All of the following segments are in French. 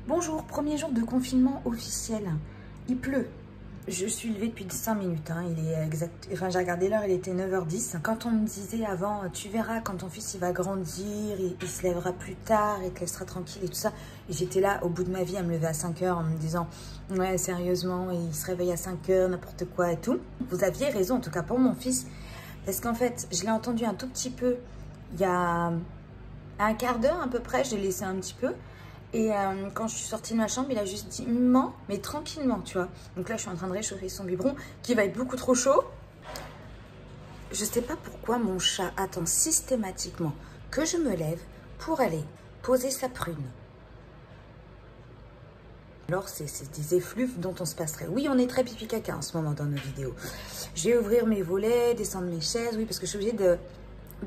Bonjour, premier jour de confinement officiel. Il pleut. Je suis levée depuis 5 minutes. Il est exact. Enfin, j'ai regardé l'heure, il était 9h10. Quand on me disait avant, tu verras, quand ton fils il va grandir, il se lèvera plus tard, il te laissera tranquille et tout ça. Et j'étais là, au bout de ma vie, à me lever à 5h en me disant, ouais, sérieusement, il se réveille à 5h, n'importe quoi et tout. Vous aviez raison, en tout cas pour mon fils. Parce qu'en fait, je l'ai entendu un tout petit peu il y a un quart d'heure à peu près, je l'ai laissé un petit peu. Et quand je suis sortie de ma chambre, il a juste dit « maman », mais tranquillement, tu vois. Donc là, je suis en train de réchauffer son biberon, qui va être beaucoup trop chaud. Je sais pas pourquoi mon chat attend systématiquement que je me lève pour aller poser sa prune. Alors, c'est des effluves dont on se passerait. Oui, on est très pipi caca en ce moment dans nos vidéos. Je vais ouvrir mes volets, descendre mes chaises, oui, parce que je suis obligée de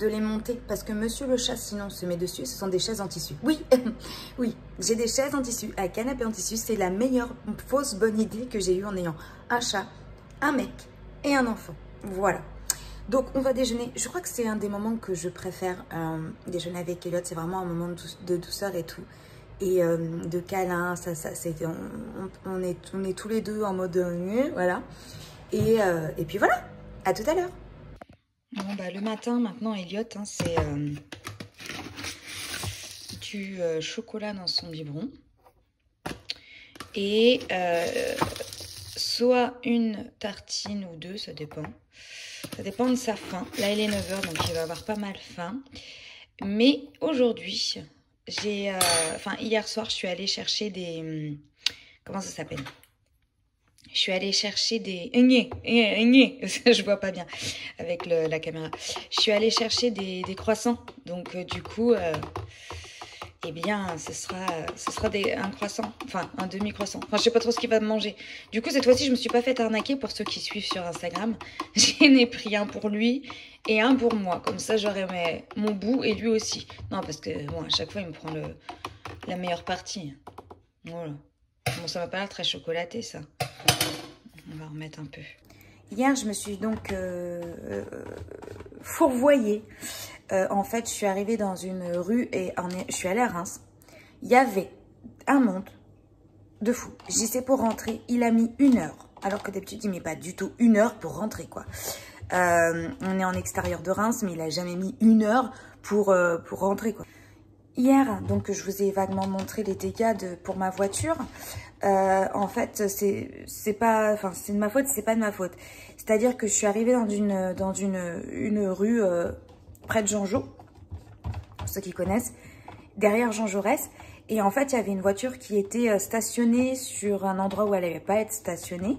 les monter. Parce que monsieur le chat, sinon, se met dessus. Ce sont des chaises en tissu. Oui, oui, j'ai des chaises en tissu, un canapé en tissu. C'est la meilleure fausse bonne idée que j'ai eue en ayant un chat, un mec et un enfant. Voilà. Donc, on va déjeuner. Je crois que c'est un des moments que je préfère déjeuner avec Elliot. C'est vraiment un moment de douceur et tout. Et de câlin. On est tous les deux en mode voilà. Et puis voilà. À tout à l'heure. Bon, bah, le matin, maintenant, Elliot, c'est du chocolat dans son biberon. Et soit une tartine ou deux, ça dépend. Ça dépend de sa faim. Là, il est 9h, donc il va avoir pas mal faim. Mais aujourd'hui, hier soir, je suis allée chercher des... comment ça s'appelle? Je suis allée chercher des... je vois pas bien avec la caméra. Je suis allée chercher des croissants. Donc, du coup, eh bien, ce sera un croissant. Enfin, un demi-croissant. Enfin, je sais pas trop ce qu'il va manger. Du coup, cette fois-ci, je me suis pas fait arnaquer pour ceux qui suivent sur Instagram. J'en ai pris un pour lui et un pour moi. Comme ça, j'aurai mon bout et lui aussi. Non, parce que, bon, à chaque fois, il me prend la meilleure partie. Voilà. Bon, ça m'a pas l'air très chocolaté, ça. On va remettre un peu. Hier, je me suis donc fourvoyée. En fait, je suis arrivée dans une rue et je suis allée à Reims. Il y avait un monde de fou. J'y sais pour rentrer, il a mis 1 heure. Alors que d'habitude, il met pas du tout 1 heure pour rentrer, quoi. On est en extérieur de Reims, mais il a jamais mis 1 heure pour rentrer, quoi. Hier, donc je vous ai vaguement montré les dégâts pour ma voiture. En fait, c'est pas, enfin c'est de ma faute, c'est pas de ma faute. C'est-à-dire que je suis arrivée dans une rue près de Jean Jaurès, pour ceux qui connaissent, derrière Jean Jaurès. Et en fait, il y avait une voiture qui était stationnée sur un endroit où elle n'allait pas être stationnée.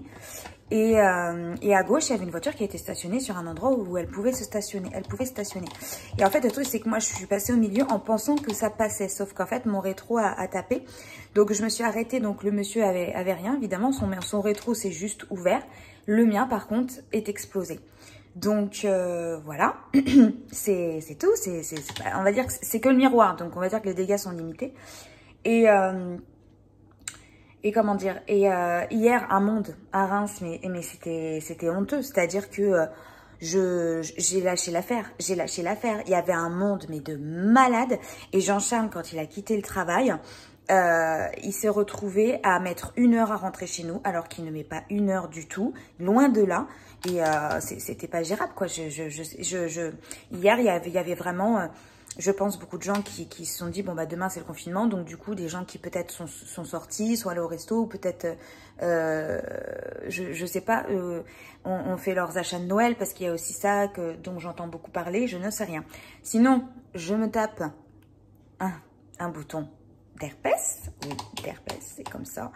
Et à gauche, il y avait une voiture qui était stationnée sur un endroit où elle pouvait se stationner. Elle pouvait stationner. Et en fait, le truc, c'est que moi, je suis passée au milieu en pensant que ça passait. Sauf qu'en fait, mon rétro a tapé. Donc, je me suis arrêtée. Donc, le monsieur avait rien, évidemment. Son rétro, c'est juste ouvert. Le mien, par contre, est explosé. Donc, voilà. C'est tout. On va dire que c'est que le miroir. Donc, on va dire que les dégâts sont limités. Et comment dire, hier, un monde à Reims, mais c'était honteux. C'est-à-dire que j'ai lâché l'affaire. Il y avait un monde, mais de malade. Et Jean-Charles, quand il a quitté le travail, il s'est retrouvé à mettre 1 heure à rentrer chez nous, alors qu'il ne met pas 1 heure du tout, loin de là. Et c'était pas gérable, quoi. Hier, il y avait vraiment... je pense beaucoup de gens qui se sont dit, bon, bah, demain, c'est le confinement. Donc, du coup, des gens qui peut-être sont sortis, sont allés au resto, ou peut-être, je sais pas, on fait leurs achats de Noël, parce qu'il y a aussi ça dont j'entends beaucoup parler, je ne sais rien. Sinon, je me tape un bouton d'herpès. Oui, d'herpès, c'est comme ça.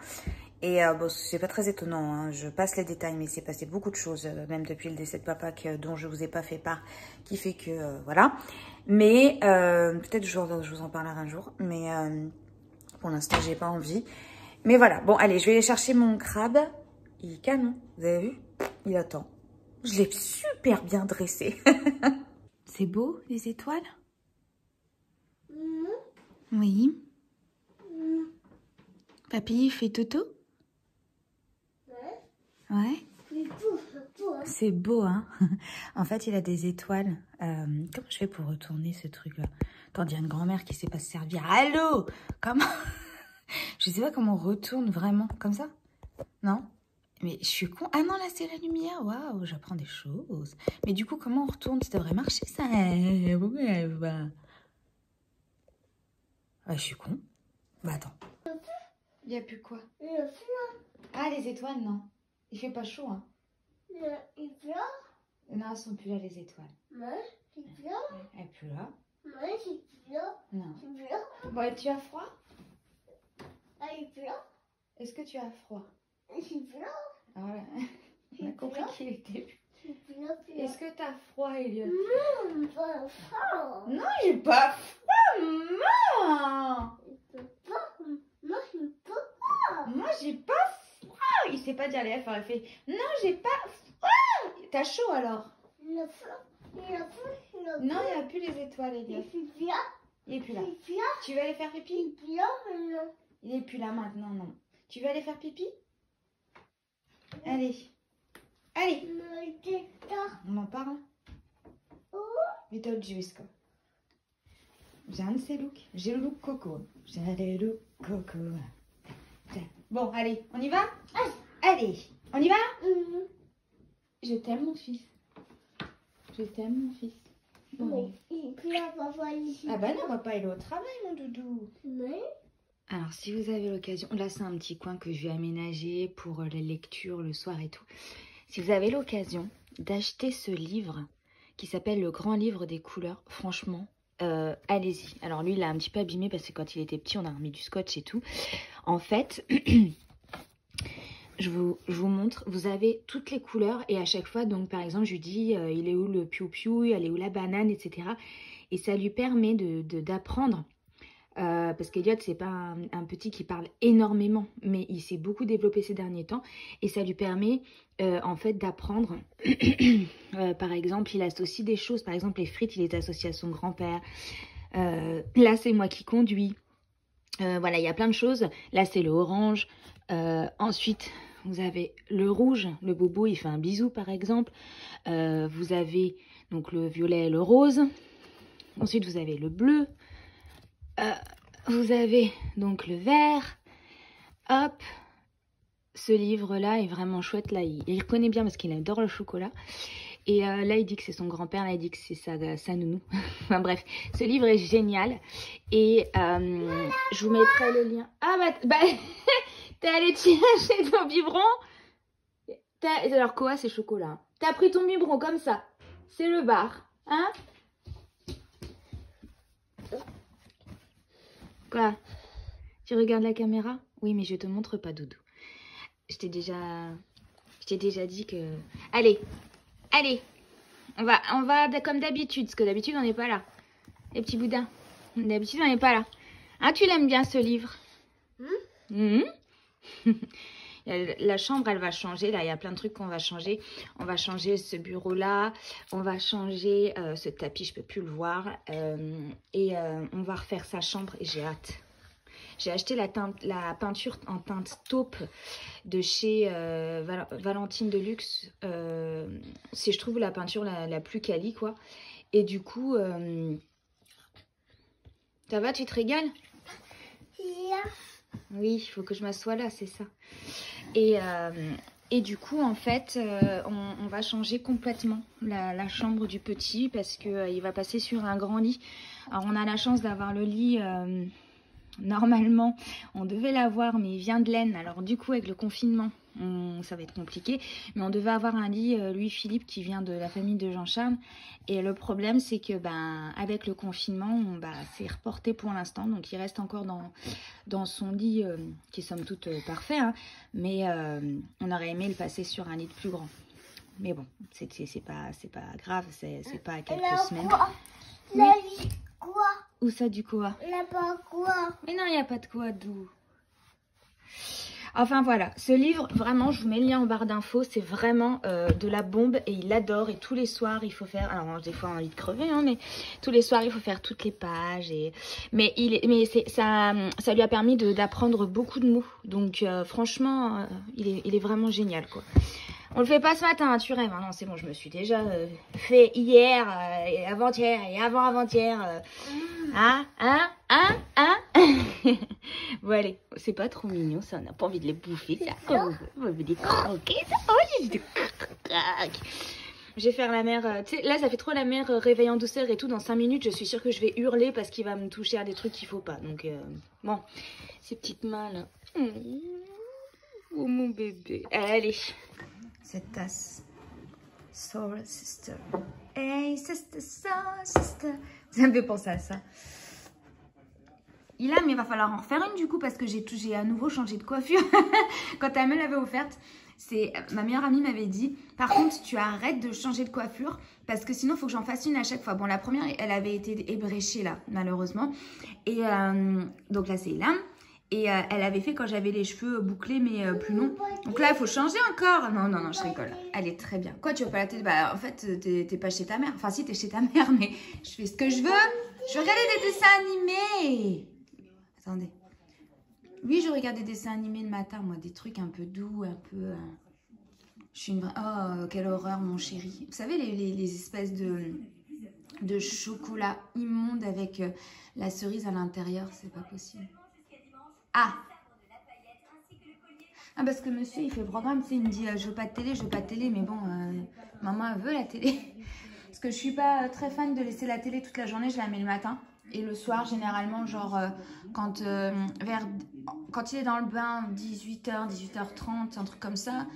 Et bon, c'est pas très étonnant, hein. Je passe les détails, mais il s'est passé beaucoup de choses, même depuis le décès de papa, dont je vous ai pas fait part, qui fait que, voilà. Mais, peut-être je vous en parlerai un jour, mais pour l'instant, j'ai pas envie. Mais voilà, bon, allez, je vais aller chercher mon crabe. Il est canon, vous avez vu? Il attend. Je l'ai super bien dressé. C'est beau, les étoiles? Oui. Papy, il fait toto? Ouais. C'est beau, hein. En fait, il a des étoiles. Comment je fais pour retourner ce truc-là? Attends, il y a une grand-mère qui sait pas se servir. Allô? Comment? Je Je sais pas comment on retourne vraiment, comme ça. Non? Mais je suis con. Ah non, là, c'est la lumière. Waouh, j'apprends des choses. Mais du coup, comment on retourne? Ça devrait marcher, ça. Pourquoi elle arrive pas? Ah, je suis con. Bah, attends. Il n'y a plus quoi? Le feu. Ah, les étoiles, non. Il fait pas chaud, hein. Il pleure. Non, elles sont plus là, les étoiles. Moi, il pleure. Elle est plus là. Moi, il pleure. Non. Il pleure. Bon, et tu as froid? Ah, il pleure. Est-ce que tu as froid? Il pleure. Ah, voilà. On a compris qu'il était... Il pleure. Est-ce que t'as froid, Elliot? Non, pas fort. Non, j'ai pas froid, maman. Il peut pas. Moi, il peut pas. Moi, j'ai pas froid. Il sait pas dire les F, alors il fait non, j'ai pas froid. T'as chaud alors? Le feu. Le feu. Le Non, il n'y a plus les étoiles, Elliot. Il pleure. Il est plus là. Il pleure. Tu veux aller faire pipi? Il pleure. Non. Il est plus là maintenant, non. Tu veux aller faire pipi? Allez. Allez. On en parle? Vi tar Juiska. J'ai look. J'ai le look coco. J'ai le look coco. Bon, allez, on y va? Allez, on y va? Je t'aime, mon fils. Je t'aime, mon fils. Bon. Il pleure, papa, ici. Ah bah non, papa, il est au travail, mon doudou. Mais... Alors, si vous avez l'occasion, là c'est un petit coin que je vais aménager pour les lectures le soir et tout. Si vous avez l'occasion d'acheter ce livre qui s'appelle Le Grand Livre des Couleurs, franchement, allez-y. Alors lui, il a un petit peu abîmé parce que quand il était petit, on a remis du scotch et tout. En fait, je vous montre, vous avez toutes les couleurs et à chaque fois, donc par exemple, je lui dis, il est où le piou-piou, il est où la banane, etc. Et ça lui permet d'apprendre. Parce qu'Eliott, c'est pas un petit qui parle énormément, mais il s'est beaucoup développé ces derniers temps et ça lui permet en fait d'apprendre. Par exemple, il associe des choses, par exemple les frites, il les associe à son grand-père. Là, c'est moi qui conduis. Voilà, il y a plein de choses. Là, c'est le orange. Ensuite, vous avez le rouge, le bobo, il fait un bisou par exemple. Vous avez donc le violet et le rose. Ensuite, vous avez le bleu. Vous avez donc le vert. Hop. Ce livre-là est vraiment chouette. Là, il reconnaît bien parce qu'il adore le chocolat. Et là, il dit que c'est son grand-père. Là, il dit que c'est sa nounou. Enfin bref, ce livre est génial. Et je vous mettrai le lien. Ah bah t'es allé chercher ton biberon. Alors quoi, c'est chocolat. T'as pris ton biberon comme ça. C'est le bar. Hein? Quoi? Tu regardes la caméra? Oui, mais je te montre pas, Doudou. Je t'ai déjà dit que... Allez, allez. On va comme d'habitude, parce que d'habitude, on n'est pas là. Les petits boudins. D'habitude, on n'est pas là. Hein, tu l'aimes bien, ce livre? La chambre, elle va changer. Là, il y a plein de trucs qu'on va changer. On va changer ce bureau-là. On va changer ce tapis. Je ne peux plus le voir. On va refaire sa chambre et j'ai hâte. J'ai acheté la peinture en teinte taupe de chez Valentine Deluxe. C'est, je trouve, la peinture la plus quali, quoi. Et du coup, ça va, tu te régales? Oui, il faut que je m'assoie là, c'est ça. Et du coup, en fait, on va changer complètement la chambre du petit parce qu'il va passer sur un grand lit. Alors, on a la chance d'avoir le lit... Normalement, on devait l'avoir, mais il vient de l'Aisne. Alors du coup, avec le confinement, ça va être compliqué. Mais on devait avoir un lit, Louis-Philippe, qui vient de la famille de Jean-Charles. Et le problème, c'est que avec le confinement, c'est reporté pour l'instant. Donc il reste encore dans son lit, qui est somme toute parfait. Hein, mais on aurait aimé le passer sur un lit plus grand. Mais bon, c'est pas grave, c'est pas à quelques semaines. La vie, quoi? Où ça, du quoi? Il n'y a pas quoi? Mais non, il n'y a pas de quoi, Dou. Enfin, voilà. Ce livre, vraiment, je vous mets le lien en barre d'infos. C'est vraiment de la bombe et il adore. Et tous les soirs, il faut faire... Alors, des fois, on a envie de crever, hein, mais tous les soirs, il faut faire toutes les pages. Mais ça lui a permis d'apprendre beaucoup de mots. Donc, franchement, il est vraiment génial, quoi. On le fait pas ce matin, hein, tu rêves. Hein. Non, c'est bon, je me suis déjà fait hier, et avant-hier, et avant-avant-hier. Bon allez, c'est pas trop mignon ça, on n'a pas envie de les bouffer ça. On veut des croquer ça. Oh, j'ai des croquettes. Je vais faire la mère, tu sais, là ça fait trop la mère réveil en douceur et tout. Dans 5 minutes, je suis sûre que je vais hurler parce qu'il va me toucher à des trucs qu'il faut pas. Donc, bon, ces petites mains là. Oh mon bébé. Allez. Cette tasse. Soul Sister. Hey sister, soul sister. Ça me fait penser à ça. Il a, mais il va falloir en refaire une du coup parce que j'ai à nouveau changé de coiffure. Quand elle me l'avait offerte, ma meilleure amie m'avait dit, par contre tu arrêtes de changer de coiffure parce que sinon il faut que j'en fasse une à chaque fois. Bon, la première elle avait été ébréchée là malheureusement et donc là c'est là. Et elle avait fait quand j'avais les cheveux bouclés mais plus longs. Donc là il faut changer encore. Non, je rigole. Elle est très bien. Quoi, tu veux pas la télé? Bah en fait t'es pas chez ta mère. Enfin si, t'es chez ta mère, mais je fais ce que je veux. Je regarde des dessins animés. Attendez. Oui, je regarde des dessins animés le matin, moi, des trucs un peu doux, un peu... Je suis une vraie... Oh, quelle horreur, mon chéri. Vous savez, les espèces de chocolat immonde avec la cerise à l'intérieur, c'est pas possible. Ah, parce que monsieur, il fait le programme, tu sais, il me dit, je veux pas de télé, mais bon, maman, elle veut la télé. Parce que je suis pas très fan de laisser la télé toute la journée, je la mets le matin. Et le soir, généralement, genre, quand il est dans le bain, 18h, 18h30, un truc comme ça.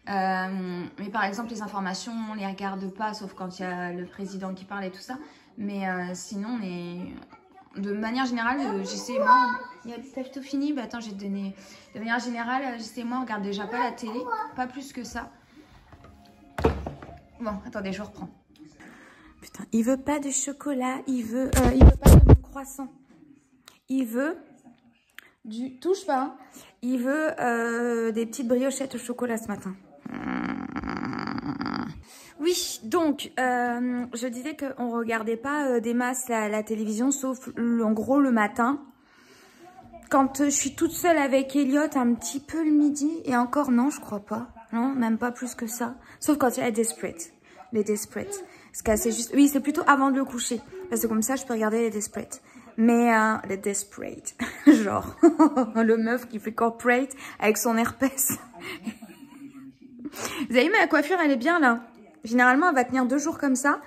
Mais par exemple, les informations, on les regarde pas, sauf quand il y a le président qui parle et tout ça. Mais sinon, de manière générale, j'essaie, moi... T'as tout fini? Bah attends, je vais te donner... De manière générale, j'essaie, moi, on regarde déjà pas la télé, pas plus que ça. Bon, attendez, je reprends. Putain, il veut pas de chocolat, il veut pas de mon croissant. Il veut du... Touche pas, hein. Il veut des petites briochettes au chocolat ce matin. Oui, donc, je disais qu'on regardait pas des masses la télévision, sauf en gros le matin. Quand je suis toute seule avec Elliot, un petit peu le midi, et encore non, je crois pas. Non, même pas plus que ça. Sauf quand il y a les Desperate. Parce que c'est juste... Oui, c'est plutôt avant de le coucher. Parce que comme ça, je peux regarder les Desperate. Mais les Desperate. Genre, le meuf qui fait corporate avec son herpès. Vous avez vu, ma coiffure, elle est bien là. Généralement, elle va tenir 2 jours comme ça.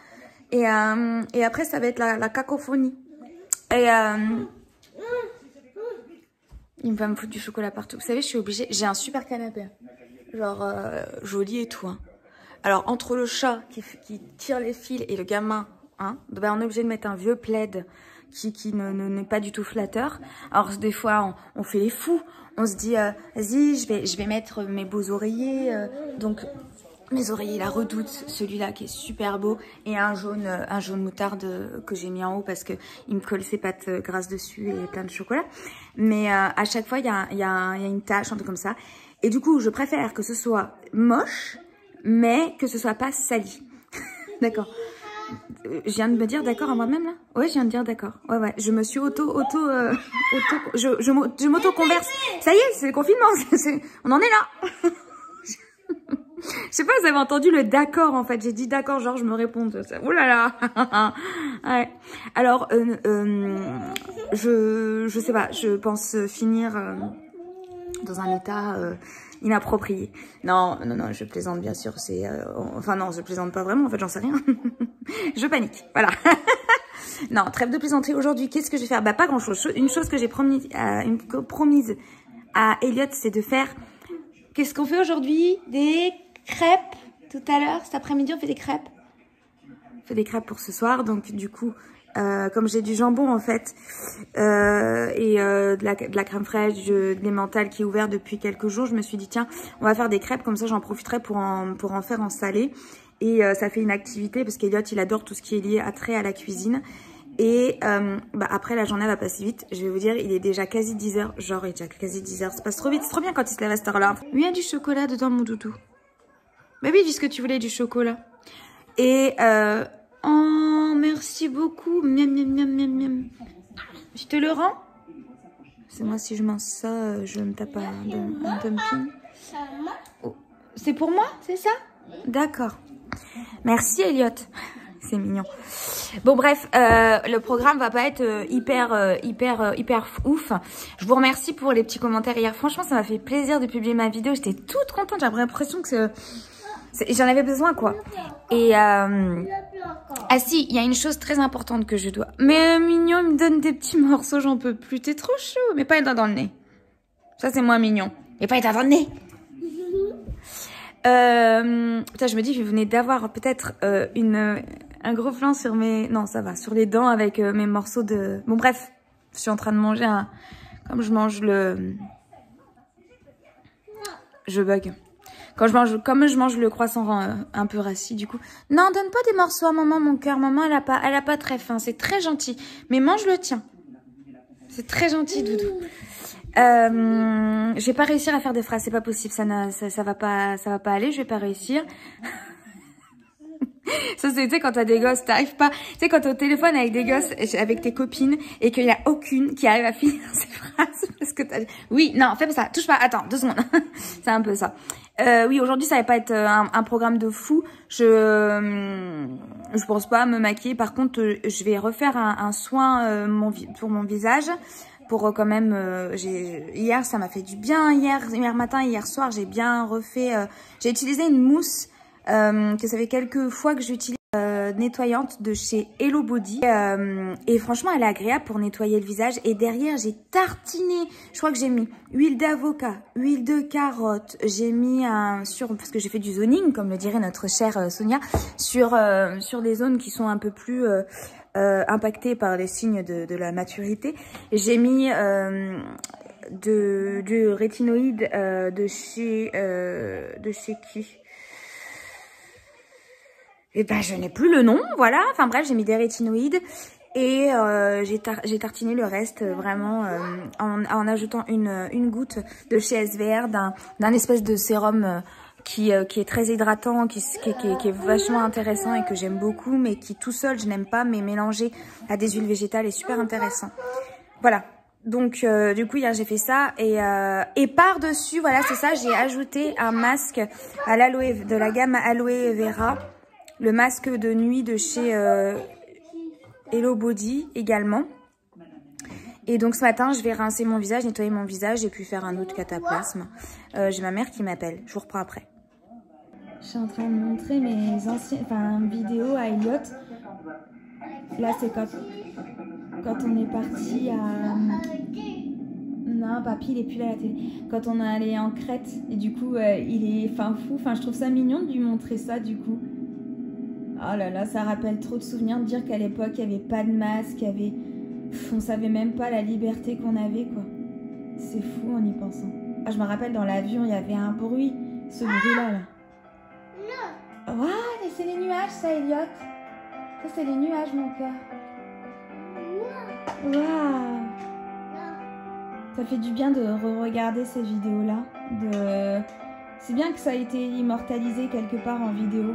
Et après, ça va être la cacophonie. Et il va me foutre du chocolat partout. Vous savez, je suis obligée... J'ai un super canapé. Genre, joli et tout. Hein. Alors, entre le chat qui tire les fils et le gamin, hein, ben on est obligé de mettre un vieux plaid qui n'est pas du tout flatteur. Alors, des fois, on fait les fous. On se dit, vas-y, je vais mettre mes beaux oreillers. Donc, mes oreillers, la redoute, celui-là qui est super beau. Et un jaune moutarde que j'ai mis en haut parce qu'il me colle ses pattes grasses dessus et plein de chocolat. Mais à chaque fois, il y a une tache, un truc comme ça. Et du coup, je préfère que ce soit moche, mais que ce soit pas sali. D'accord. Je viens de me dire d'accord à moi-même là. Ouais, je viens de dire d'accord. Ouais. Je me suis je m'auto-converse. Ça y est, c'est le confinement. On en est là. Je sais pas, vous avez entendu le d'accord en fait. J'ai dit d'accord, genre je me réponds. Oh là là. Ouais. Alors, je sais pas. Je pense finir dans un état inapproprié. Non, je plaisante bien sûr. Enfin non, je plaisante pas vraiment. En fait, j'en sais rien. Je panique. Voilà. Non, trêve de plaisanterie. Aujourd'hui, qu'est-ce que je vais faire? Bah pas grand-chose. Une chose que j'ai promise à Elliot, c'est de faire... Qu'est-ce qu'on fait aujourd'hui? Des crêpes. Tout à l'heure, cet après-midi, on fait des crêpes. On fait des crêpes pour ce soir. Donc du coup, comme j'ai du jambon en fait, et de la crème fraîche, de l'emmental qui est ouvert depuis quelques jours, je me suis dit tiens, on va faire des crêpes. Comme ça, j'en profiterai pour en faire en salé. Et ça fait une activité parce qu'Elliot, il adore tout ce qui est lié à la cuisine. Et après, la journée va passer vite. Je vais vous dire, il est déjà quasi 10h. Genre, il est déjà quasi 10h. Ça passe trop vite. C'est trop bien quand il se lève à cette heure-là. Oui, il y a du chocolat dedans, mon doudou. Bah oui, puisque tu voulais du chocolat. Et, oh, merci beaucoup. Miam, miam, miam, miam, miam. Je te le rends? C'est moi, si je mange ça, je me tape un dumping. Oh. C'est pour moi, c'est ça? D'accord. Merci, Elliot. C'est mignon. Bon bref, le programme va pas être hyper ouf. Je vous remercie pour les petits commentaires hier. Franchement, ça m'a fait plaisir de publier ma vidéo. J'étais toute contente. J'avais l'impression que j'en avais besoin, quoi. Et ah si, il y a une chose très importante que je dois. Mais mignon, il me donne des petits morceaux, j'en peux plus. T'es trop chou. Mais pas les doigts dans le nez. Ça, c'est moins mignon. Mais pas les doigts dans le nez. Putain, je me dis, je venais d'avoir peut-être un gros plan sur mes... Non, ça va, sur les dents avec mes morceaux de... Bon, bref, je suis en train de manger un... Comme je mange le... Je bug. Comme je mange le croissant un peu rassis, du coup... Non, donne pas des morceaux à maman, mon cœur. Maman, elle a pas très faim. C'est très gentil. Mais mange le tien. C'est très gentil, Doudou. Je vais pas réussir à faire des phrases, c'est pas possible, ça va pas aller, je vais pas réussir. Ça c'est, tu sais, quand t'as des gosses, t'arrives pas, tu sais, quand t'es au téléphone avec des gosses, avec tes copines, et qu'il y a aucune qui arrive à finir ces phrases, parce que t'as... Oui, non, fais pas ça, touche pas, attends, 2 secondes. C'est un peu ça. Oui, aujourd'hui, ça va pas être un programme de fou. Je pense pas me maquiller. Par contre, je vais refaire un soin pour mon visage. Pour quand même, hier ça m'a fait du bien, hier matin, hier soir j'ai bien refait, j'ai utilisé une mousse que ça fait quelques fois que j'utilise, nettoyante de chez Hello Body, et franchement elle est agréable pour nettoyer le visage. Et derrière j'ai tartiné, je crois que j'ai mis huile d'avocat, huile de carotte, j'ai mis parce que j'ai fait du zoning comme le dirait notre chère Sonia, sur des zones qui sont un peu plus impacté par les signes de la maturité. J'ai mis du rétinoïde de chez qui? Et ben je n'ai plus le nom, voilà. Enfin bref, j'ai mis des rétinoïdes et j'ai tartiné le reste vraiment en ajoutant une goutte de chez SVR d'un espèce de sérum qui est très hydratant, qui est vachement intéressant et que j'aime beaucoup, mais qui tout seul, je n'aime pas, mais mélangé à des huiles végétales est super intéressant. Voilà. Donc, du coup, hier, j'ai fait ça. Et par-dessus, voilà, c'est ça, j'ai ajouté un masque à l'aloe, de la gamme Aloe Vera. Le masque de nuit de chez Hello Body également. Et donc ce matin, je vais rincer mon visage, nettoyer mon visage et puis faire un autre cataplasme. J'ai ma mère qui m'appelle. Je vous reprends après. Je suis en train de montrer mes anciennes vidéos à Elliot. Là, c'est quand on est parti à... Non, papy, il est plus là à la télé. Quand on est allé en Crète. Et du coup, il est fou. Enfin, je trouve ça mignon de lui montrer ça, du coup. Oh là là, ça rappelle trop de souvenirs de dire qu'à l'époque, il n'y avait pas de masque, on savait même pas la liberté qu'on avait, quoi. C'est fou en y pensant. Ah, je me rappelle, dans l'avion, il y avait un bruit. Ce bruit-là, là. Waouh, mais c'est les nuages, ça, Elliot. Ça, c'est les nuages, mon cœur. Waouh. Ça fait du bien de re-regarder ces vidéos-là. C'est bien que ça a été immortalisé quelque part en vidéo.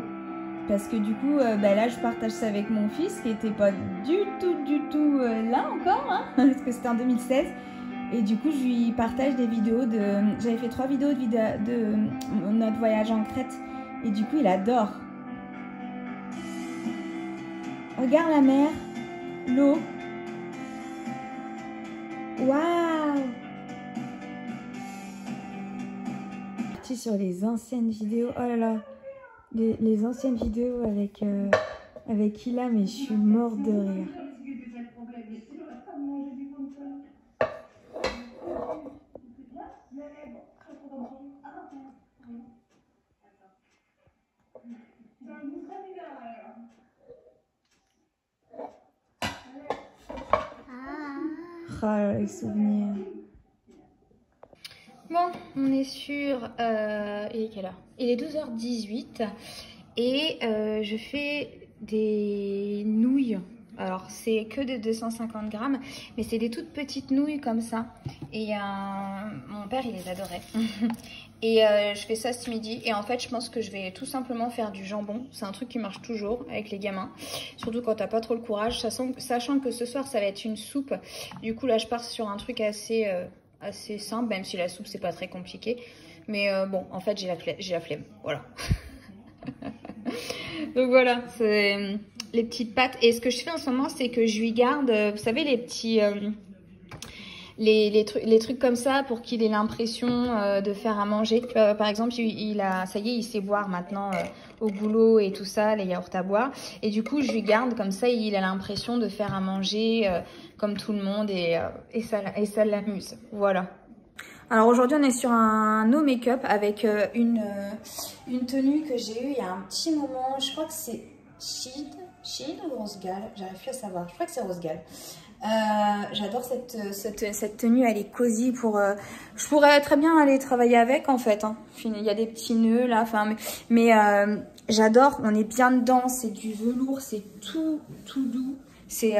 Parce que du coup, là, je partage ça avec mon fils qui n'était pas du tout là encore, hein, parce que c'était en 2016. Et du coup, je lui partage des vidéos J'avais fait 3 vidéos de notre voyage en Crète. Et du coup, il adore. Regarde la mer, l'eau. Waouh! Parti sur les anciennes vidéos. Oh là là! Les anciennes vidéos avec Ila, mais je suis morte de rire. Oh, les souvenirs. Bon, on est sur... il est quelle heure? Il est 12h18 et je fais des nouilles. Alors, c'est que de 250 grammes, mais c'est des toutes petites nouilles comme ça. Et mon père, il les adorait. Et je fais ça ce midi. Et en fait, je pense que je vais tout simplement faire du jambon. C'est un truc qui marche toujours avec les gamins. Surtout quand t'as pas trop le courage. Sachant que ce soir, ça va être une soupe. Du coup, là, je pars sur un truc assez simple. Même si la soupe, c'est pas très compliqué. Mais bon, en fait, j'ai la flemme. Voilà. Donc voilà, petites pâtes. Et ce que je fais en ce moment, c'est que je lui garde, vous savez, les petits... les trucs comme ça pour qu'il ait l'impression de faire à manger. Par exemple, ça y est, il sait boire maintenant au boulot et tout ça, les yaourts à boire. Et du coup, je lui garde comme ça, il a l'impression de faire à manger comme tout le monde et ça l'amuse. Voilà. Alors aujourd'hui, on est sur un no make-up avec une tenue que j'ai eue il y a un petit moment. Je crois que c'est Shein ou Rose Gall, j'arrive plus à savoir. Je crois que c'est Rose Gall. J'adore cette tenue, elle est cosy pour... je pourrais très bien aller travailler avec en fait. Hein. Il y a des petits nœuds là, mais j'adore, on est bien dedans, c'est du velours, c'est tout doux. C'est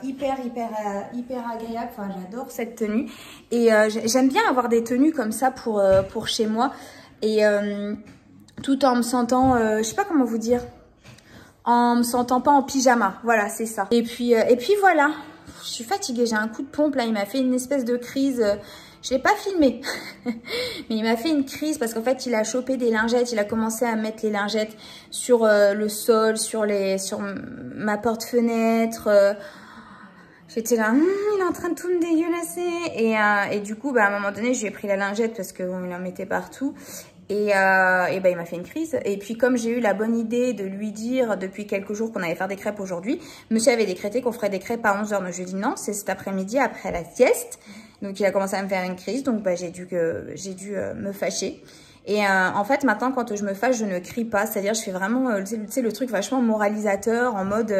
hyper agréable, enfin j'adore cette tenue. Et j'aime bien avoir des tenues comme ça pour chez moi. Et tout en me sentant, je sais pas comment vous dire, en me sentant pas en pyjama, voilà c'est ça. Et puis voilà. Je suis fatiguée, j'ai un coup de pompe là, il m'a fait une espèce de crise, je l'ai pas filmé, mais il m'a fait une crise parce qu'en fait il a chopé des lingettes, il a commencé à mettre les lingettes sur le sol, sur ma porte-fenêtre, j'étais là, il est en train de tout me dégueulasser et du coup à un moment donné je lui ai pris la lingette parce que bon, il en mettait partout. Et il m'a fait une crise. Et puis comme j'ai eu la bonne idée de lui dire depuis quelques jours qu'on allait faire des crêpes aujourd'hui, monsieur avait décrété qu'on ferait des crêpes à 11h. Donc je lui ai dit non, c'est cet après-midi après la sieste. Donc il a commencé à me faire une crise. Donc j'ai dû me fâcher. Et en fait maintenant quand je me fâche je ne crie pas, c'est-à-dire je fais vraiment tu sais le truc vachement moralisateur en mode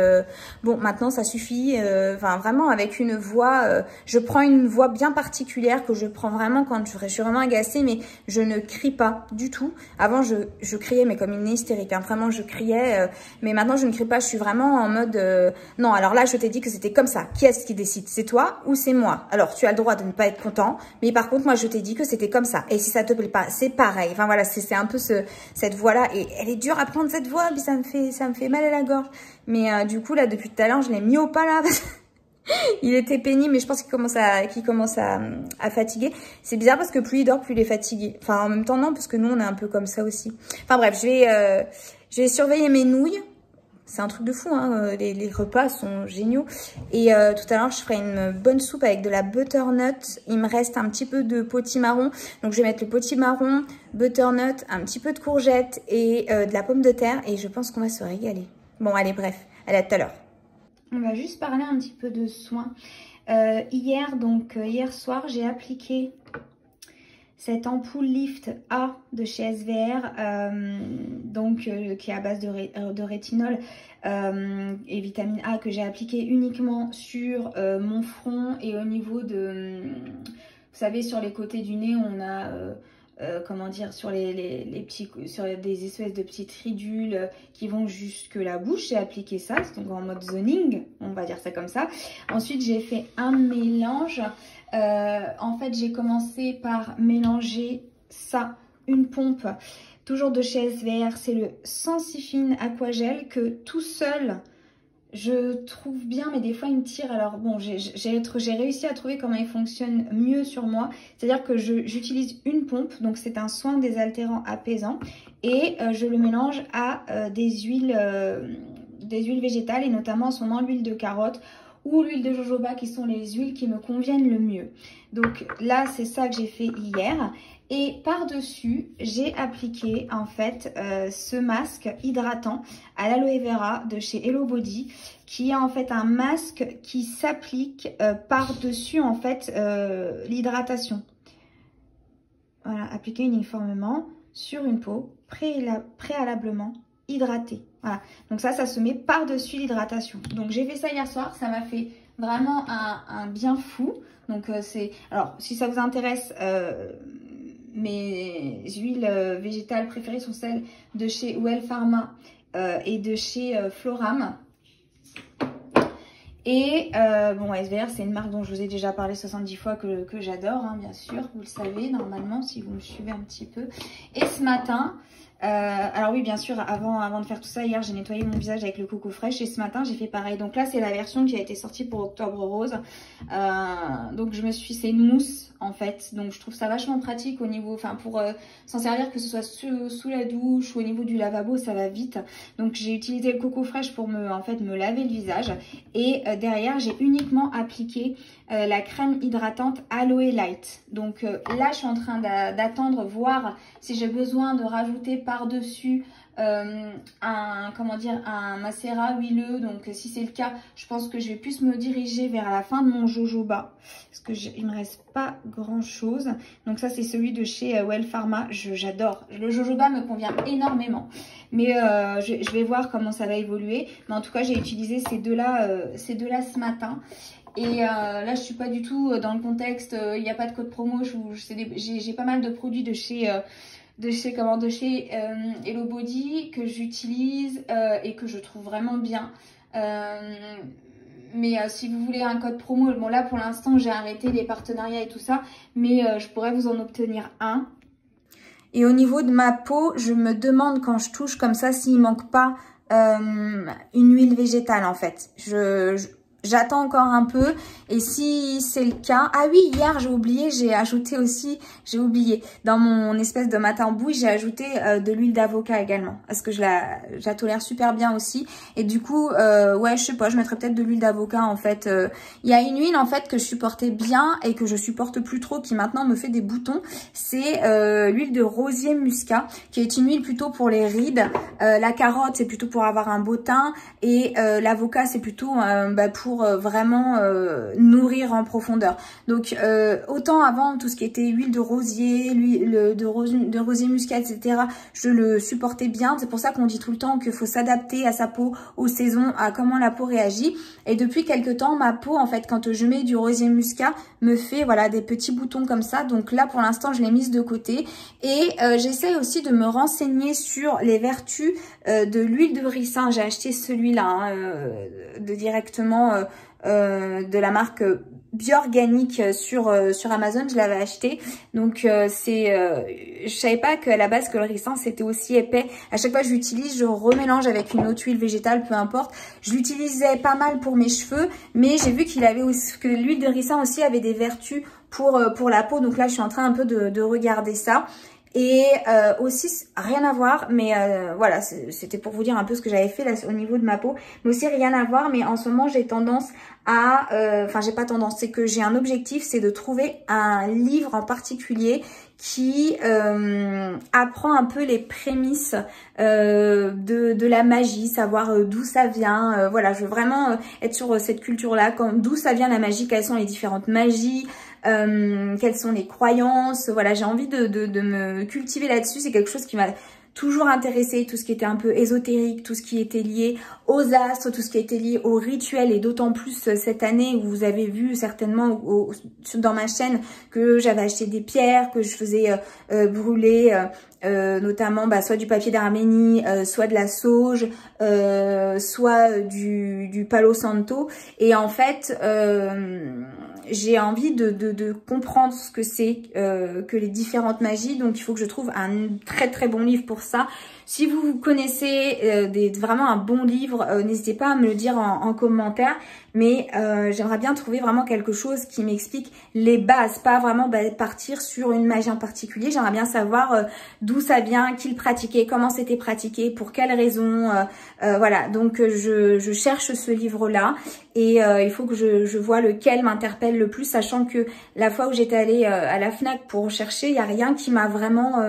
bon maintenant ça suffit, enfin vraiment avec une voix, je prends une voix bien particulière que je prends vraiment quand je suis vraiment agacée, mais je ne crie pas du tout. Avant je criais mais comme une hystérique, hein, vraiment je criais, mais maintenant je ne crie pas, je suis vraiment en mode non alors là je t'ai dit que c'était comme ça, qui est-ce qui décide, c'est toi ou c'est moi? Alors tu as le droit de ne pas être content, mais par contre moi je t'ai dit que c'était comme ça, et si ça te plaît pas c'est pareil. Enfin voilà, c'est un peu cette voix-là. Et elle est dure à prendre cette voix, puis ça me fait mal à la gorge. Mais du coup, là, depuis tout à l'heure, je l'ai mis au pas là. Il était pénible, mais je pense qu'il commence à fatiguer. C'est bizarre parce que plus il dort, plus il est fatigué. Enfin, en même temps, non, parce que nous, on est un peu comme ça aussi. Enfin bref, je vais surveiller mes nouilles. C'est un truc de fou, hein. Les repas sont géniaux. Et tout à l'heure, je ferai une bonne soupe avec de la butternut. Il me reste un petit peu de potimarron. Donc, je vais mettre le potimarron, butternut, un petit peu de courgette et de la pomme de terre. Et je pense qu'on va se régaler. Bon, allez, bref. Allez, à tout à l'heure. On va juste parler un petit peu de soins. Hier soir, j'ai appliqué cette ampoule Lift A de chez SVR, qui est à base de rétinol et vitamine A, que j'ai appliqué uniquement sur mon front et au niveau de, vous savez, sur les côtés du nez, on a, comment dire, sur sur des espèces de petites ridules qui vont jusque la bouche. J'ai appliqué ça, donc en mode zoning, on va dire ça comme ça. Ensuite, j'ai fait un mélange. En fait, j'ai commencé par mélanger ça, une pompe, toujours de chez SVR, c'est le Sensifine Aquagel, que tout seul, je trouve bien, mais des fois il me tire. Alors bon, j'ai réussi à trouver comment il fonctionne mieux sur moi, c'est-à-dire que j'utilise une pompe, donc c'est un soin désaltérant apaisant, et je le mélange à des huiles végétales, et notamment en ce moment l'huile de carotte, ou l'huile de jojoba, qui sont les huiles qui me conviennent le mieux. Donc là, c'est ça que j'ai fait hier. Et par-dessus, j'ai appliqué en fait ce masque hydratant à l'aloe vera de chez Hello Body, qui est en fait un masque qui s'applique par-dessus en fait l'hydratation. Voilà, appliqué uniformément sur une peau préalablement hydratée. Voilà, donc ça se met par-dessus l'hydratation. Donc j'ai fait ça hier soir, ça m'a fait vraiment un bien fou. Donc alors si ça vous intéresse, mes huiles végétales préférées sont celles de chez Well Pharma et de chez Floram. Et bon, SVR, c'est une marque dont je vous ai déjà parlé 70 fois que j'adore, hein, bien sûr, vous le savez normalement si vous me suivez un petit peu. Et ce matin, Alors oui, bien sûr, avant de faire tout ça, hier j'ai nettoyé mon visage avec le Coco Fresh et ce matin j'ai fait pareil. Donc là c'est la version qui a été sortie pour Octobre Rose. Donc c'est une mousse en fait. Donc je trouve ça vachement pratique au niveau, enfin pour s'en servir, que ce soit sous la douche ou au niveau du lavabo, ça va vite. Donc j'ai utilisé le Coco Fresh pour me laver le visage. Et derrière j'ai uniquement appliqué la crème hydratante Aloe Light. Donc là je suis en train d'attendre, voir si j'ai besoin de rajouter par-dessus un macérat huileux. Donc si c'est le cas, je pense que je vais plus me diriger vers la fin de mon jojoba, parce que il me reste pas grand chose. Donc ça c'est celui de chez Well Pharma. J'adore, le jojoba me convient énormément, mais je vais voir comment ça va évoluer. Mais en tout cas j'ai utilisé ces deux là ce matin. Et là je suis pas du tout dans le contexte, il n'y a pas de code promo. J'ai pas mal de produits de chez Hello Body que j'utilise et que je trouve vraiment bien. Mais si vous voulez un code promo, bon là pour l'instant j'ai arrêté les partenariats et tout ça, mais je pourrais vous en obtenir un. Et au niveau de ma peau, je me demande quand je touche comme ça s'il manque pas une huile végétale en fait. J'attends encore un peu, et si c'est le cas... Ah oui, hier j'ai oublié, j'ai oublié, dans mon espèce de matin en bouille, j'ai ajouté de l'huile d'avocat également, parce que je la tolère super bien aussi. Et du coup, ouais, je sais pas, je mettrais peut-être de l'huile d'avocat en fait. Il y a une huile en fait que je supportais bien et que je supporte plus trop, qui maintenant me fait des boutons. C'est l'huile de rosier muscat, qui est une huile plutôt pour les rides. La carotte, c'est plutôt pour avoir un beau teint, et l'avocat, c'est plutôt pour vraiment nourrir en profondeur. Donc autant avant, tout ce qui était huile de rosier, l'huile de rosier muscat, etc., je le supportais bien. C'est pour ça qu'on dit tout le temps qu'il faut s'adapter à sa peau, aux saisons, à comment la peau réagit. Et depuis quelques temps, ma peau, en fait, quand je mets du rosier muscat, me fait voilà des petits boutons comme ça. Donc là, pour l'instant, je l'ai mise de côté. Et j'essaie aussi de me renseigner sur les vertus de l'huile de ricin. J'ai acheté celui-là directement de la marque Biorganique sur Amazon. Je l'avais acheté. Donc je savais pas qu'à la base que le ricin c'était aussi épais. À chaque fois que je l'utilise, je remélange avec une autre huile végétale, peu importe. Je l'utilisais pas mal pour mes cheveux, mais j'ai vu que l'huile de ricin aussi avait des vertus pour la peau. Donc là je suis en train un peu de regarder ça. Et aussi, rien à voir, mais voilà, c'était pour vous dire un peu ce que j'avais fait là au niveau de ma peau. Mais aussi rien à voir, mais en ce moment j'ai tendance à... Enfin, j'ai pas tendance, c'est que j'ai un objectif, c'est de trouver un livre en particulier qui apprend un peu les prémices de la magie, savoir d'où ça vient. Voilà, je veux vraiment être sur cette culture-là, d'où ça vient la magie, quelles sont les différentes magies, quelles sont les croyances. Voilà, j'ai envie de me cultiver là-dessus. C'est quelque chose qui m'a toujours intéressée, tout ce qui était un peu ésotérique, tout ce qui était lié aux astres, tout ce qui était lié aux rituels, et d'autant plus cette année où vous avez vu certainement dans ma chaîne que j'avais acheté des pierres, que je faisais brûler notamment soit du papier d'Arménie, soit de la sauge, soit du Palo Santo. Et en fait j'ai envie de comprendre ce que c'est que les différentes magies. Donc il faut que je trouve un très très bon livre pour ça. Si vous connaissez vraiment un bon livre, n'hésitez pas à me le dire en commentaire. Mais j'aimerais bien trouver vraiment quelque chose qui m'explique les bases, pas vraiment partir sur une magie en particulier. J'aimerais bien savoir d'où ça vient, qui le pratiquait, comment c'était pratiqué, pour quelles raisons. Voilà, donc je cherche ce livre-là, et il faut que je vois lequel m'interpelle le plus, sachant que la fois où j'étais allée à la FNAC pour chercher, il n'y a rien qui m'a vraiment...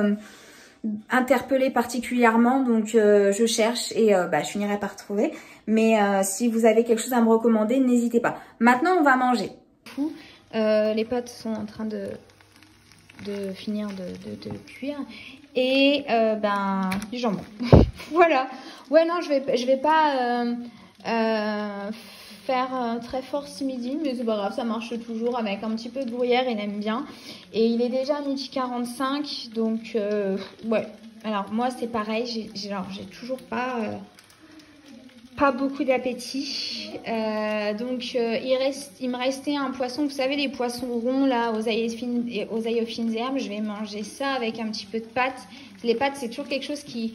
interpellée particulièrement. Donc je cherche et je finirai par trouver. Mais si vous avez quelque chose à me recommander, n'hésitez pas. Maintenant on va manger. Les pâtes sont en train de finir de cuire, et du jambon. Voilà. Ouais, non, je vais pas faire très fort ce midi, mais c'est pas grave, ça marche toujours avec un petit peu de gruyère, il aime bien. Et il est déjà 12h45, donc ouais. Alors moi c'est pareil, j'ai toujours pas pas beaucoup d'appétit. Donc il me restait un poisson, vous savez les poissons ronds là aux ail aux fines herbes. Je vais manger ça avec un petit peu de pâtes. Les pâtes c'est toujours quelque chose qui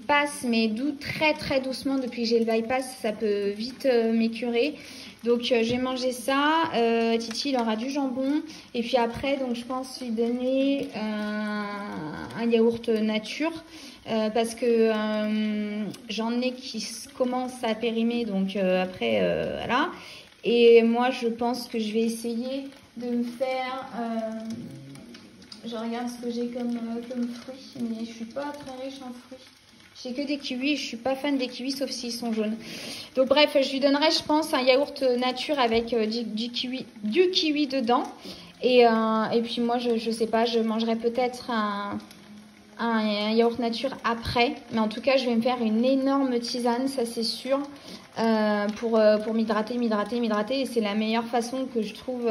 passe mais très doucement depuis que j'ai le bypass. Ça peut vite m'écurer. Donc j'ai mangé ça. Titi il aura du jambon. Et puis après donc je pense lui donner un yaourt nature. Parce que j'en ai qui commencent à périmer, donc après, voilà. Et moi, je pense que je vais essayer de me faire... je regarde ce que j'ai comme fruits, mais je suis pas très riche en fruits. J'ai que des kiwis et je suis pas fan des kiwis, sauf s'ils sont jaunes. Donc bref, je lui donnerai, je pense, un yaourt nature avec du kiwi dedans. Et puis moi, je sais pas, je mangerai peut-être un yaourt nature après, mais en tout cas je vais me faire une énorme tisane, ça c'est sûr, pour m'hydrater, et c'est la meilleure façon que je trouve,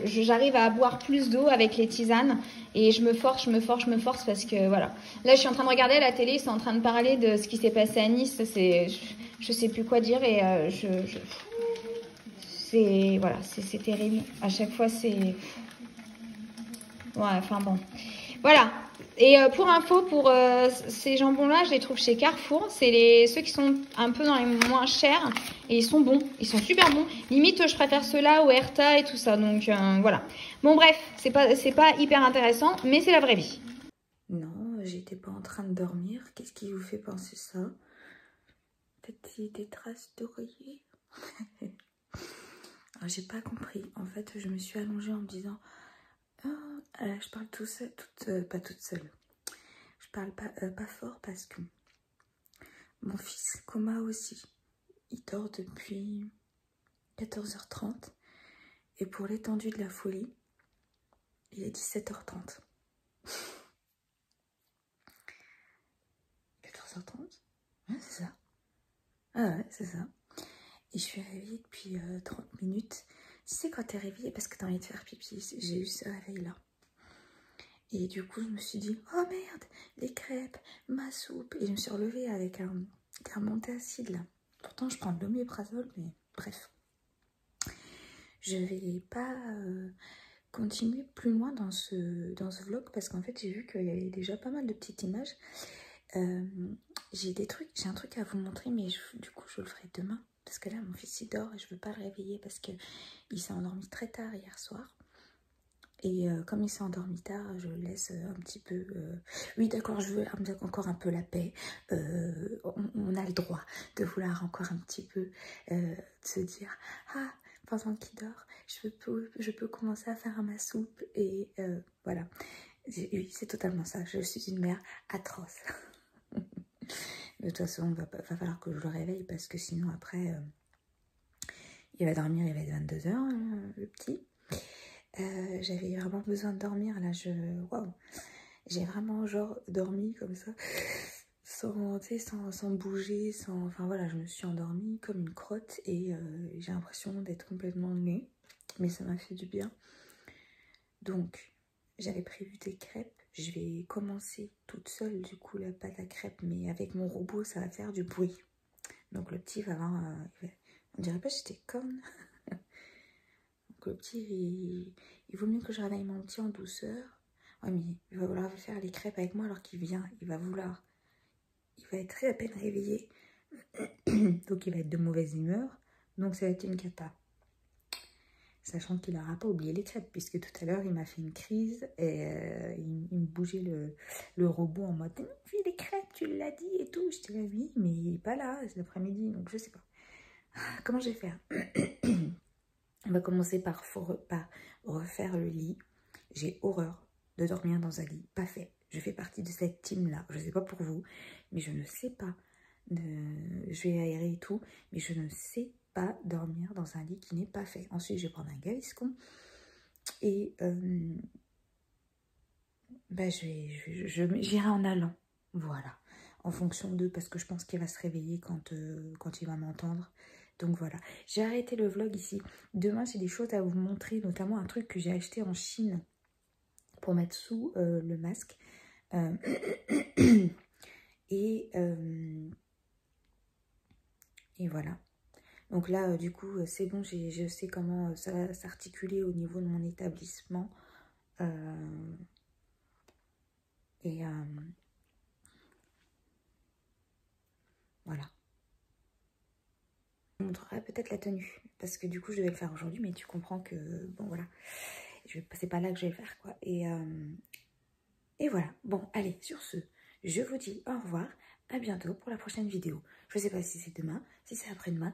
j'arrive à boire plus d'eau avec les tisanes, et je me force parce que voilà, là je suis en train de regarder à la télé, c'est en train de parler de ce qui s'est passé à Nice, je sais plus quoi dire, et c'est terrible, à chaque fois c'est, ouais, enfin bon, voilà. Et pour info, pour ces jambons-là, je les trouve chez Carrefour. C'est ceux qui sont un peu dans les moins chers. Et ils sont bons. Ils sont super bons. Limite, je préfère ceux-là au Herta et tout ça. Donc, voilà. Bon, bref, c'est pas hyper intéressant, mais c'est la vraie vie. Non, j'étais pas en train de dormir. Qu'est-ce qui vous fait penser ça? Peut-être des traces d'oreiller. J'ai pas compris. En fait, je me suis allongée en me disant... je parle pas toute seule. Je parle pas fort parce que mon fils Coma aussi, il dort depuis 14h30 et pour l'étendue de la folie, il est 17h30. 14h30 ? Ouais, c'est ça. Ah ouais, c'est ça. Et je suis réveillée depuis 30 minutes. Tu sais quand t'es réveillée parce que t'as envie de faire pipi, j'ai eu ce réveil-là. Et du coup, je me suis dit, oh merde, les crêpes, ma soupe. Et je me suis relevée avec un antacide là. Pourtant, je prends de l'oméprazole, mais bref. Je vais pas continuer plus loin dans ce vlog parce qu'en fait, j'ai vu qu'il y avait déjà pas mal de petites images. J'ai un truc à vous montrer, mais du coup, je le ferai demain. Parce que là, mon fils, il dort et je veux pas le réveiller parce qu'il s'est endormi très tard hier soir. Et comme il s'est endormi tard, je le laisse un petit peu... Oui, d'accord, je veux encore un peu la paix. On a le droit de vouloir encore un petit peu se dire... Ah, pendant qu'il dort, je peux commencer à faire ma soupe. Et voilà. Oui, c'est totalement ça. Je suis une mère atroce. De toute façon, il va falloir que je le réveille parce que sinon, après, il va dormir, il va être 22h, le petit. J'avais vraiment besoin de dormir là, waouh, j'ai vraiment genre dormi comme ça sans bouger, enfin voilà, je me suis endormie comme une crotte et j'ai l'impression d'être complètement nue, mais ça m'a fait du bien. Donc j'avais prévu des crêpes, je vais commencer toute seule du coup la pâte à crêpes, mais avec mon robot ça va faire du bruit, donc le petit va avoir on dirait pas que j'étais conne. Le petit, il vaut mieux que je réveille mon petit en douceur. Ouais, mais il va vouloir faire les crêpes avec moi alors qu'il vient. Il va être très à peine réveillé. Donc il va être de mauvaise humeur. Donc ça va être une cata. Sachant qu'il n'aura pas oublié les crêpes, puisque tout à l'heure il m'a fait une crise et il me bougeait le robot en mode « Fais les crêpes, tu l'as dit et tout ». J'étais là, oui, mais il n'est pas là, c'est l'après-midi, donc je sais pas. Comment je vais faire? On va commencer par refaire le lit. J'ai horreur de dormir dans un lit pas fait. Je fais partie de cette team-là. Je ne sais pas pour vous, mais je ne sais pas. Je vais aérer et tout, mais je ne sais pas dormir dans un lit qui n'est pas fait. Ensuite, je vais prendre un gaviscon. Et j'irai en allant. Voilà. En fonction d'eux, parce que je pense qu'il va se réveiller quand il va m'entendre. Donc voilà, j'ai arrêté le vlog ici. Demain, j'ai des choses à vous montrer, notamment un truc que j'ai acheté en Chine pour mettre sous le masque. Et Et voilà. Donc là, du coup, c'est bon, je sais comment ça va s'articuler au niveau de mon établissement. Voilà. Je vous montrerai peut-être la tenue. Parce que du coup, je devais le faire aujourd'hui, mais tu comprends que, bon, voilà. C'est pas là que je vais le faire, quoi. Et voilà. Bon, allez, sur ce, je vous dis au revoir. À bientôt pour la prochaine vidéo. Je sais pas si c'est demain, si c'est après-demain,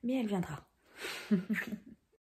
mais elle viendra.